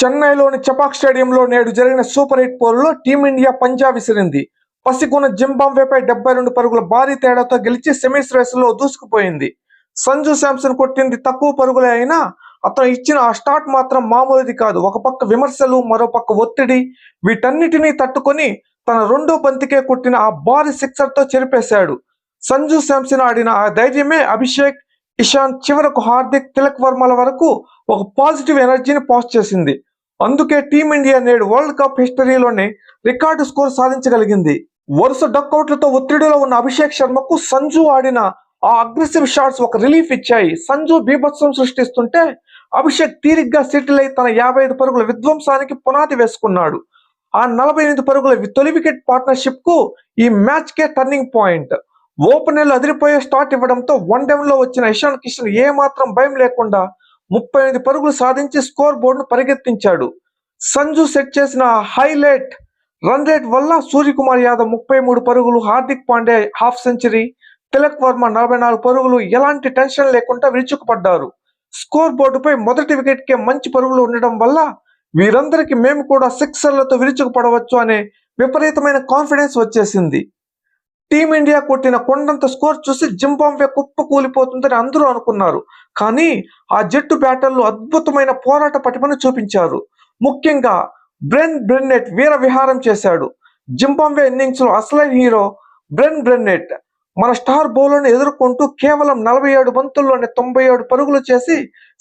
చెన్నైలోని చపాక్ స్టేడియంలో నేడు జరిగిన సూపర్ 8 పోరులో టీమిండియా పంజా విసిరింది. పసిగున్న జింబాబ్వేపై 72 పరుగుల భారీ తేడాతో గెలిచి సెమీస్ రేసులో దూసుకుపోయింది. సంజు శాంసన్ కొట్టింది తక్కువ పరుగులే అయినా అతను ఇచ్చిన ఆ స్టార్ట్ మాత్రం మామూలుది కాదు. ఒక పక్క విమర్శలు, మరోపక్క ఒత్తిడి, వీటన్నిటినీ తట్టుకొని తన రెండో బంతికే కొట్టిన ఆ భారీ సిక్సర్తో చెరిపేశాడు. సంజు శాంసన్ ఆడిన ఆ ధైర్యమే అభిషేక్, ఇషాంత్, చివరకు హార్దిక్, తిలక్ వర్మల వరకు ఒక పాజిటివ్ ఎనర్జీని పాస్ చేసింది. అందుకే టీమిండియా నేడు వరల్డ్ కప్ హిస్టరీలోనే రికార్డు స్కోర్ సాధించగలిగింది. వరుస డక్అవుట్లతో ఒత్తిడిలో ఉన్న అభిషేక్ శర్మకు సంజు ఆడిన ఆ అగ్రెసివ్ షాట్స్ ఒక రిలీఫ్ ఇచ్చాయి. సంజు బీభత్సం సృష్టిస్తుంటే అభిషేక్ తీరిగ్గా సెటిల్ అయి తన 55 పరుగుల విధ్వంసానికి పునాది వేసుకున్నాడు. ఆ 48 పరుగుల తొలి వికెట్ పార్ట్నర్షిప్ కు ఈ మ్యాచ్ కే టర్నింగ్ పాయింట్. ఓపెనర్లు అదిరిపోయే స్టార్ట్ ఇవ్వడంతో వన్ డౌన్ లో వచ్చిన ఇషాన్ కిషన్ ఏమాత్రం భయం లేకుండా 38 పరుగులు సాధించి స్కోర్ బోర్డును పరిగెత్తించాడు. సంజు సెట్ చేసిన హైలైట్ రన్ రేట్ వల్ల సూర్యకుమార్ యాదవ్ 33 పరుగులు, హార్దిక్ పాండ్యా హాఫ్ సెంచరీ, తిలక్ వర్మ 44 పరుగులు ఎలాంటి టెన్షన్ లేకుండా విరుచుకుపడ్డారు. స్కోర్ బోర్డుపై మొదటి వికెట్ కే మంచి పరుగులు ఉండడం వల్ల వీరందరికీ మేము కూడా సిక్సర్లతో విరుచుకుపడవచ్చు అనే విపరీతమైన కాన్ఫిడెన్స్ వచ్చేసింది. టీమిండియా కొట్టిన కొండంత స్కోర్ చూసి జింబాబ్వే కుప్ప కూలిపోతుందని అందరూ అనుకున్నారు. కానీ ఆ జట్టు బ్యాటర్లు అద్భుతమైన పోరాట పటిమను చూపించారు. ముఖ్యంగా బ్రెన్ బ్రెన్నెట్ వీర విహారం చేశాడు. జింబాబ్వే ఇన్నింగ్స్ లో అసలైన హీరో బ్రెన్ బ్రెన్నెట్ మన స్టార్ బౌలర్ను ఎదుర్కొంటూ కేవలం 47 బంతుల్లోనే 97 పరుగులు చేసి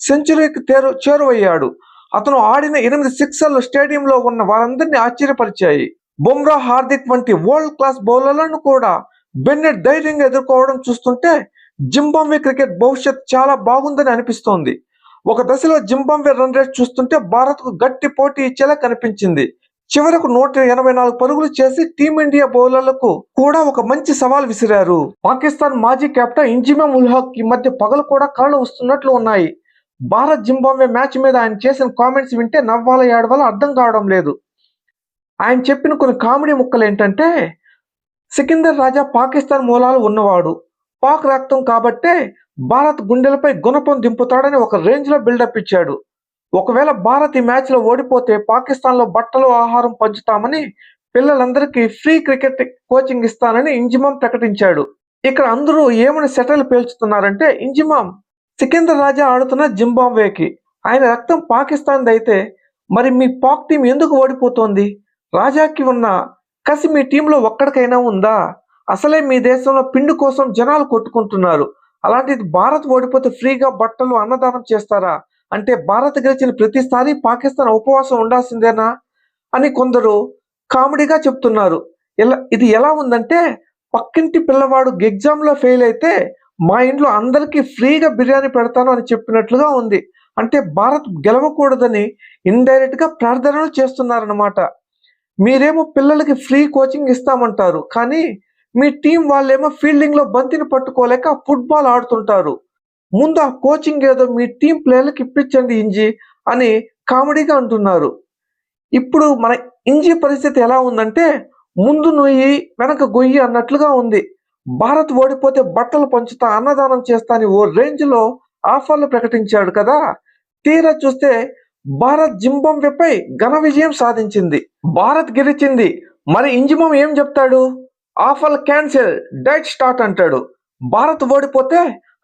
సెంచరీకి చేరువయ్యాడు. అతను ఆడిన 8 సిక్సర్లు స్టేడియంలో ఉన్న వారందరినీ ఆశ్చర్యపరిచాయి. బుమ్రా, హార్దిక్ వంటి వరల్డ్ క్లాస్ బౌలర్లను కూడా బెన్నెట్ ధైర్యంగా ఎదుర్కోవడం చూస్తుంటే జింబాబ్వే క్రికెట్ భవిష్యత్ చాలా బాగుందని అనిపిస్తోంది. ఒక దశలో జింబాబ్వే రన్ రేట్ చూస్తుంటే భారత్ కు గట్టి పోటీ ఇచ్చేలా కనిపించింది. చివరకు 184 పరుగులు చేసి టీమిండియా బౌలర్లకు కూడా ఒక మంచి సవాల్ విసిరారు. పాకిస్తాన్ మాజీ కెప్టెన్ ఇంజిమమ్ ఉల్ హక్ ఈ మధ్య పగలు కూడా కళ్ళు వస్తున్నట్లు ఉన్నాయి. భారత్ జింబాబ్వే మ్యాచ్ మీద ఆయన చేసిన కామెంట్స్ వింటే నవ్వాలో ఏడవాలో అర్థం కావడం లేదు. ఆయన చెప్పిన కొన్ని కామెడీ ముక్కలు ఏంటంటే, సికిందర్ రాజా పాకిస్తాన్ మూలాలు ఉన్నవాడు, పాక్ రక్తం కాబట్టే భారత్ గుండెలపై గుణపం దింపుతాడని ఒక రేంజ్ లో బిల్డప్ ఇచ్చాడు. ఒకవేళ భారత్ ఈ మ్యాచ్ లో ఓడిపోతే పాకిస్తాన్ లో బట్టలు, ఆహారం పంచుతామని, పిల్లలందరికీ ఫ్రీ క్రికెట్ కోచింగ్ ఇస్తానని ఇంజిమమ్ ప్రకటించాడు. ఇక్కడ అందరూ ఏమని సెటల్ పేల్చుతున్నారంటే, ఇంజిమమ్ సికిందర్ రాజా ఆడుతున్న జింబాబ్వేకి, ఆయన రక్తం పాకిస్తాన్ అయితే మరి మీ పాక్ టీం ఎందుకు ఓడిపోతోంది? రాజాకి ఉన్న కసి మీ టీంలో ఒక్కడికైనా ఉందా? అసలే మీ దేశంలో పిండి కోసం జనాలు కొట్టుకుంటున్నారు. అలాంటిది భారత్ ఓడిపోతే ఫ్రీగా బట్టలు, అన్నదానం చేస్తారా? అంటే భారత్ గెలిచిన ప్రతిసారి పాకిస్తాన్ ఉపవాసం ఉండాల్సిందేనా అని కొందరు కామెడీగా చెప్తున్నారు. ఇది ఎలా ఉందంటే, పక్కింటి పిల్లవాడు ఎగ్జామ్ లో ఫెయిల్ అయితే మా ఇంట్లో అందరికీ ఫ్రీగా బిర్యానీ పెడతాను అని చెప్పినట్లుగా ఉంది. అంటే భారత్ గెలవకూడదని ఇండైరెక్ట్ గా ప్రార్థనలు చేస్తున్నారన్నమాట. మీరేమో పిల్లలకి ఫ్రీ కోచింగ్ ఇస్తామంటారు, కానీ మీ టీం వాళ్ళేమో ఫీల్డింగ్ లో బంతిని పట్టుకోలేక ఫుట్బాల్ ఆడుతుంటారు. ముందు ఆ కోచింగ్ ఏదో మీ టీం ప్లేయర్లకు ఇప్పించండి ఇంజీ అని కామెడీగా అంటున్నారు. ఇప్పుడు మన ఇంజీ పరిస్థితి ఎలా ఉందంటే, ముందు నుయ్యి వెనక గొయ్యి అన్నట్లుగా ఉంది. భారత్ ఓడిపోతే బట్టలు పంచుతా, అన్నదానం చేస్తా అని ఓ రేంజ్ లో ఆఫర్లు ప్రకటించాడు కదా. తీరా చూస్తే భారత్ జింబాబ్వేపై ఘన విజయం సాధించింది. భారత్ గెలిచింది. మరి ఇంజిమమ్ ఏం చెప్తాడు? ఆఫర్లు క్యాన్సిల్, డైట్ స్టార్ట్ అంటాడు. భారత్ ఓడిపోతే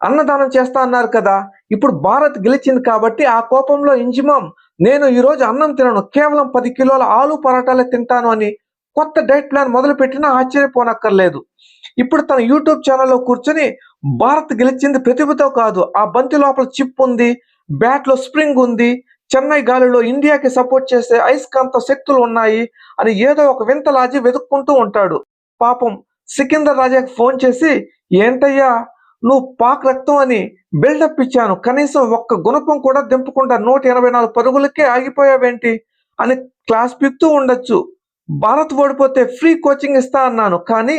అన్నదానం చేస్తా అన్నారు కదా. ఇప్పుడు భారత్ గెలిచింది కాబట్టి ఆ కోపంలో ఇంజిమమ్, నేను ఈరోజు అన్నం తినను, కేవలం 10 కిలోల ఆలు పరాటాలే తింటాను అని కొత్త డైట్ ప్లాన్ మొదలు పెట్టినా ఆశ్చర్యపోనక్కర్లేదు. ఇప్పుడు తన యూట్యూబ్ ఛానల్లో కూర్చొని భారత్ గెలిచింది ప్రతిభతో కాదు, ఆ బంతి లోపల చిప్ ఉంది, బ్యాట్ లో స్ప్రింగ్ ఉంది, చెన్నై గాలిలో ఇండియాకి సపోర్ట్ చేసే అయస్కాంత శక్తులు ఉన్నాయి అని ఏదో ఒక వింత లాజీ వెతుక్కుంటూ ఉంటాడు. పాపం సికిందర్ రాజాకి ఫోన్ చేసి, ఏంటయ్యా నువ్వు పాక్ రక్తం అని బిల్డప్ ఇచ్చాను, కనీసం ఒక్క గుణపం కూడా దింపకుండా 184 పరుగులకే ఆగిపోయావేంటి అని క్లాస్ పీక్తూ ఉండొచ్చు. భారత్ ఓడిపోతే ఫ్రీ కోచింగ్ ఇస్తా అన్నాను, కానీ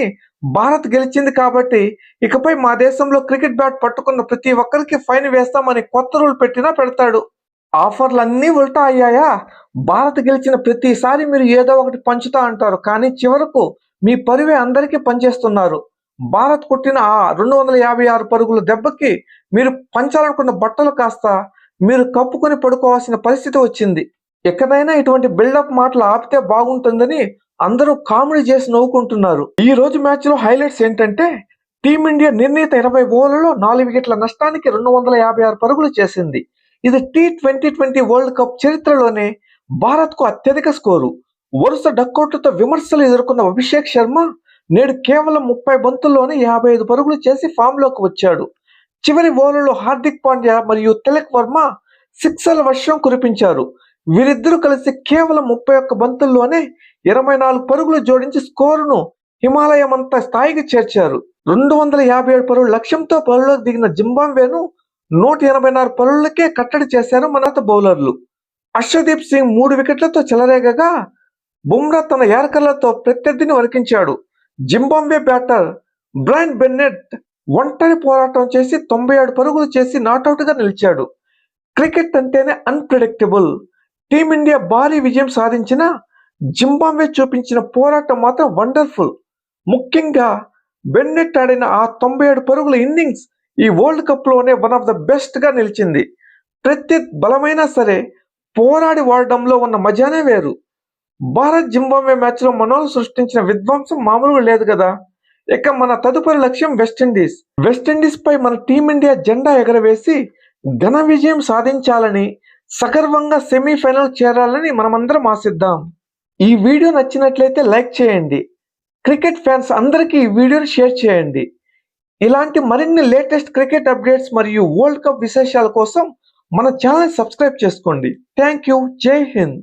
భారత్ గెలిచింది కాబట్టి ఇకపై మా దేశంలో క్రికెట్ బ్యాట్ పట్టుకున్న ప్రతి ఒక్కరికి ఫైన్ వేస్తామని కొత్త రూల్ పెట్టినా పెడతాడు. ఆఫర్లన్నీ ఉల్టా అయ్యాయా? భారత్ గెలిచిన ప్రతిసారి మీరు ఏదో ఒకటి పంచుతా అంటారు, కానీ చివరకు మీ పరివే అందరికీ పనిచేస్తున్నారు. భారత్ కొట్టిన ఆ 256 పరుగుల దెబ్బకి మీరు పంచాలనుకున్న బట్టలు కాస్త మీరు కప్పుకొని పడుకోవాల్సిన పరిస్థితి వచ్చింది. ఎక్కడైనా ఇటువంటి బిల్డప్ మాటలు ఆపితే బాగుంటుందని అందరూ కామెడీ చేసి నవ్వుకుంటున్నారు. ఈ రోజు మ్యాచ్ లో హైలైట్స్ ఏంటంటే టీమిండియా నిర్ణీత 20 ఓవర్లలో 4 వికెట్ల నష్టానికి 256 పరుగులు చేసింది. ఇది T2020 వరల్డ్ కప్ చరిత్రలోనే భారత్ కు అత్యధిక స్కోరు. వరుస డకౌట్లతో విమర్శలు ఎదుర్కొన్న అభిషేక్ శర్మ నేడు కేవలం 30 బంతుల్లోనే 55 పరుగులు చేసి ఫామ్ లోకి వచ్చాడు. చివరి ఓవర్లలో హార్దిక్ పాండ్యా మరియు తిలక్ వర్మ సిక్సర్ల వర్షం కురిపించారు. వీరిద్దరూ కలిసి కేవలం 31 బంతుల్లోనే 24 పరుగులు జోడించి స్కోరును హిమాలయమంత స్థాయికి చేర్చారు. 257 పరుగుల లక్ష్యంతో బరిలోకి దిగిన జింబాబ్వేను 184 పరుగులకే కట్టడి చేశారు మన బౌలర్లు. అర్షదీప్ సింగ్ 3 వికెట్లతో చెలరేగగా బుమ్రా తన యార్కర్లతో ప్రత్యర్థిని వరికించాడు. జింబాబ్వే బ్యాటర్ బ్రైన్ బెన్నెట్ ఒంటరి పోరాటం చేసి 97 పరుగులు చేసి నాటౌట్ గా నిలిచాడు. క్రికెట్ అంటేనే అన్ప్రెడిక్టబుల్. టీమిండియా భారీ విజయం సాధించిన జింబాబ్వే చూపించిన పోరాటం మాత్రం వండర్ఫుల్. ముఖ్యంగా బెన్నెట్ ఆడిన ఆ 97 పరుగుల ఇన్నింగ్స్ ఈ వరల్డ్ కప్ లోనే వన్ ఆఫ్ ద బెస్ట్ గా నిలిచింది. ప్రతి బలమైనా సరే పోరాడి వాడడంలో ఉన్న మజానే వేరు. భారత్ జింబాబ్వే మ్యాచ్ లో మనోలు సృష్టించిన విధ్వంసం మామూలుగా లేదు కదా. ఇక మన తదుపరి లక్ష్యం వెస్టిండీస్. వెస్టిండీస్ పై మన టీమిండియా జెండా ఎగరవేసి ఘన విజయం సాధించాలని, సగర్వంగా సెమీఫైనల్ చేరాలని మనమందరం ఆశిద్దాం. ఈ వీడియో నచ్చినట్లయితే లైక్ చేయండి. క్రికెట్ ఫ్యాన్స్ అందరికీ ఈ వీడియోని షేర్ చేయండి. ఇలాంటి మరిన్ని లేటెస్ట్ క్రికెట్ అప్డేట్స్ మరియు వరల్డ్ కప్ విశేషాల కోసం మన ఛానల్ సబ్స్క్రైబ్ చేసుకోండి. Thank you. జై హింద్.